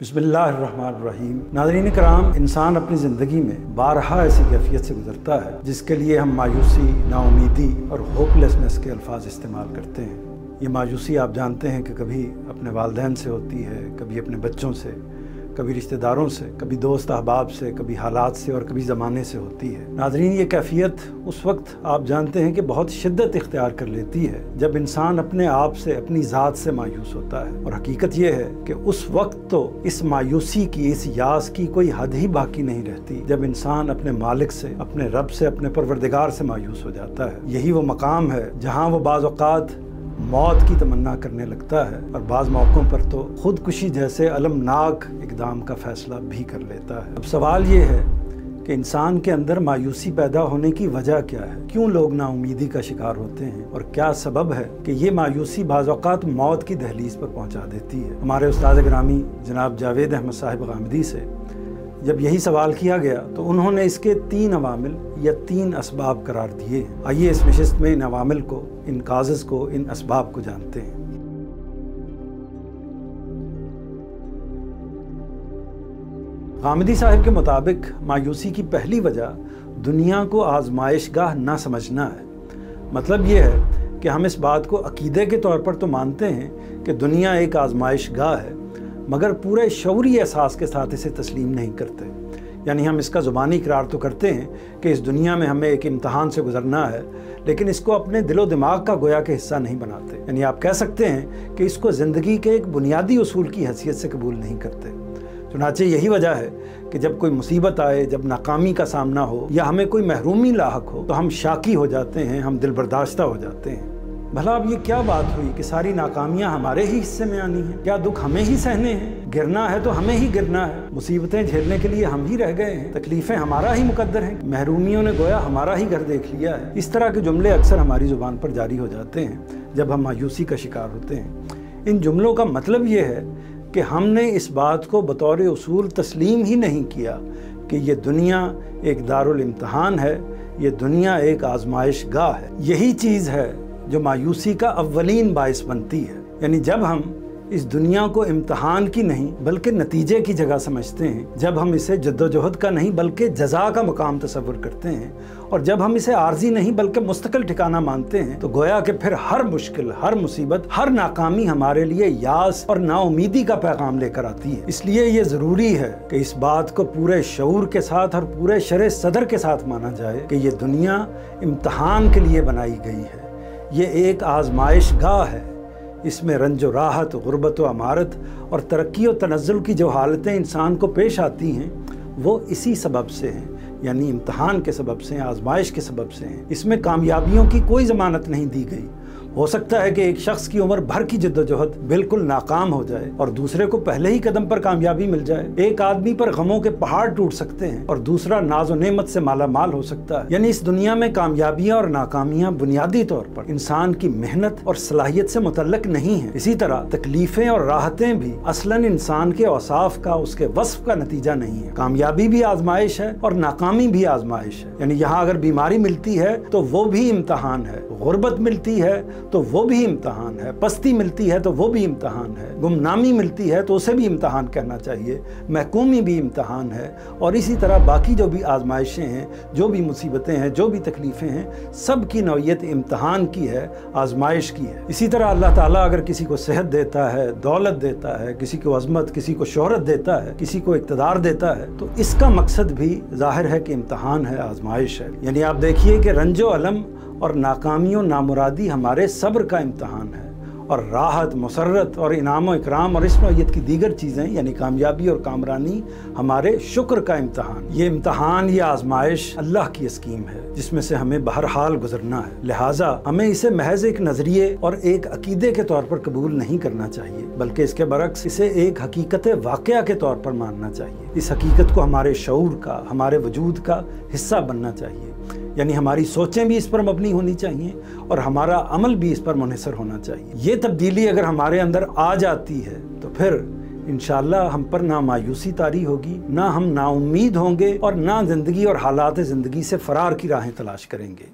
बिस्मिल्लाहिर्रहमानिर्रहीम। नाज़रीन कराम, इंसान अपनी ज़िंदगी में बारहा ऐसी कैफियत से गुज़रता है जिसके लिए हम मायूसी, नाउमीदी और होपलेसनेस के अल्फाज इस्तेमाल करते हैं। ये मायूसी आप जानते हैं कि कभी अपने वालिदैन से होती है, कभी अपने बच्चों से, कभी रिश्तेदारों से, कभी दोस्त अहबाब से, कभी हालात से और कभी ज़माने से होती है। नाज़रीन, ये कैफियत उस वक्त आप जानते हैं कि बहुत शिद्दत इख्तियार कर लेती है जब इंसान अपने आप से, अपनी ज़ात से मायूस होता है। और हकीकत ये है कि उस वक्त तो इस मायूसी की, इस यास की कोई हद ही बाकी नहीं रहती जब इंसान अपने मालिक से, अपने रब से, अपने परवरदिगार से मायूस हो जाता है। यही वो मकाम है जहाँ वो बाज़ औक़ात मौत की तमन्ना करने लगता है और बाज़ मौक़ों पर तो ख़ुदकुशी जैसे अलमनाक इक़दाम का फ़ैसला भी कर लेता है। अब सवाल ये है कि इंसान के अंदर मायूसी पैदा होने की वजह क्या है, क्यों लोग नाउमीदी का शिकार होते हैं और क्या सबब है कि ये मायूसी बाज़ औक़ात मौत की दहलीज पर पहुँचा देती है। हमारे उस्ताद गिरामी जनाब जावेद अहमद साहिब गामिदी से जब यही सवाल किया गया तो उन्होंने इसके 3 अवामिल या 3 असबाब करार दिए हैं। आइए इस नशिस्त में इन अवामिल को, इन काज़ज़ को, इन असबाब को जानते हैं। गामिदी साहिब के मुताबिक मायूसी की पहली वजह दुनिया को आजमाइशगाह ना समझना है। मतलब ये है कि हम इस बात को अकीदे के तौर पर तो मानते हैं कि दुनिया एक आजमाइशगाह है, मगर पूरे शऊरी एहसास के साथ इसे तस्लीम नहीं करते। यानी हम इसका ज़ुबानी इकरार तो करते हैं कि इस दुनिया में हमें एक इम्तहान से गुजरना है, लेकिन इसको अपने दिलो दिमाग का गोया के हिस्सा नहीं बनाते। यानी आप कह सकते हैं कि इसको ज़िंदगी के एक बुनियादी उसूल की हैसियत से कबूल नहीं करते। चुनांचे यही वजह है कि जब कोई मुसीबत आए, जब नाकामी का सामना हो या हमें कोई महरूमी लाहक हो तो हम शाकी हो जाते हैं, हम दिल बर्दाश्ता हो जाते हैं। भला अब ये क्या बात हुई कि सारी नाकामियां हमारे ही हिस्से में आनी हैं? क्या दुख हमें ही सहने हैं? गिरना है तो हमें ही गिरना है, मुसीबतें झेलने के लिए हम ही रह गए हैं, तकलीफें हमारा ही मुकद्दर हैं, महरूमियों ने गोया हमारा ही घर देख लिया है। इस तरह के जुमले अक्सर हमारी ज़ुबान पर जारी हो जाते हैं जब हम मायूसी का शिकार होते हैं। इन जुमलों का मतलब ये है कि हमने इस बात को बतौर उसूल तस्लीम ही नहीं किया कि ये दुनिया एक दारुल इम्तिहान है, ये दुनिया एक आजमाइशगाह है। यही चीज़ है जो मायूसी का अव्वलीन बाइस बनती है। यानी जब हम इस दुनिया को इम्तिहान की नहीं बल्कि नतीजे की जगह समझते हैं, जब हम इसे जद्दोजहद का नहीं बल्कि जज़ा का मकाम तसव्वुर करते हैं, और जब हम इसे आर्जी नहीं बल्कि मुस्तकिल ठिकाना मानते हैं, तो गोया कि फिर हर मुश्किल, हर मुसीबत, हर नाकामी हमारे लिए यास और नाउमीदी का पैगाम लेकर आती है। इसलिए ये ज़रूरी है कि इस बात को पूरे शऊर के साथ और पूरे शरे सदर के साथ माना जाए कि ये दुनिया इम्तिहान के लिए बनाई गई है, ये एक आजमाइशगाह है। इसमें रंज व राहत, गुर्बत व अमारत और तरक्की व तनज़्ज़ुल की जो हालतें इंसान को पेश आती हैं वो इसी सबब से हैं, यानी इम्तहान के सबब से, आजमाइश के सबब से हैं। इसमें कामयाबियों की कोई ज़मानत नहीं दी गई। हो सकता है कि एक शख्स की उम्र भर की जद्दोजहद बिल्कुल नाकाम हो जाए और दूसरे को पहले ही कदम पर कामयाबी मिल जाए। एक आदमी पर गमों के पहाड़ टूट सकते हैं और दूसरा नाज़ो नेमत से माला माल हो सकता है। यानी इस दुनिया में कामयाबियां और नाकामियां बुनियादी तौर पर इंसान की मेहनत और सलाहियत से मुतल्लक नहीं है। इसी तरह तकलीफें और राहतें भी असलन इंसान के औसाफ का, उसके वस्फ का नतीजा नहीं है। कामयाबी भी आजमाइश है और नाकामी भी आजमाइश है। यानी यहाँ अगर बीमारी मिलती है तो वो भी इम्तहान है, गुर्बत मिलती है तो वो भी इम्तहान है, पस्ती मिलती है तो वो भी इम्तहान है, गुमनामी मिलती है तो उसे भी इम्तहान कहना चाहिए, महकूमी भी इम्तहान है। और इसी तरह बाकी जो भी आजमाइशें हैं, जो भी मुसीबतें हैं, जो भी तकलीफ़ें हैं, सब की नौइयत इम्तहान की है, आजमाइश की है। इसी तरह अल्लाह ताला अगर किसी को सेहत देता है, दौलत देता है, किसी को अज़मत, किसी को शोहरत देता है, किसी को इक़्तिदार देता है, तो इसका मकसद भी ज़ाहिर है कि इम्तहान है, आजमाइश है। यानी आप देखिए कि रंजो अलम और नाकामियों नामुरादी हमारे सब्र का इम्तहान है, और राहत, मुसर्रत और इनाम व इकराम और इस नौइयत की दीगर चीज़ें यानी कामयाबी और कामरानी हमारे शुक्र का इम्तहान। ये इम्तहान, ये आजमाइश अल्लाह की स्कीम है जिसमें से हमें बहरहाल गुजरना है। लिहाजा हमें इसे महज एक नज़रिए और एक अकीदे के तौर पर कबूल नहीं करना चाहिए, बल्कि इसके बरक्स इसे एक हकीकत वाक़या के तौर पर मानना चाहिए। इस हकीकत को हमारे शऊर का, हमारे वजूद का हिस्सा बनना चाहिए। यानी हमारी सोचें भी इस पर मबनी होनी चाहिए और हमारा अमल भी इस पर मुनहसर होना चाहिए। ये तब्दीली अगर हमारे अंदर आ जाती है तो फिर इंशाअल्लाह हम पर ना मायूसी तारी होगी, ना हम नाउम्मीद होंगे और ना ज़िंदगी और हालात ज़िंदगी से फ़रार की राहें तलाश करेंगे।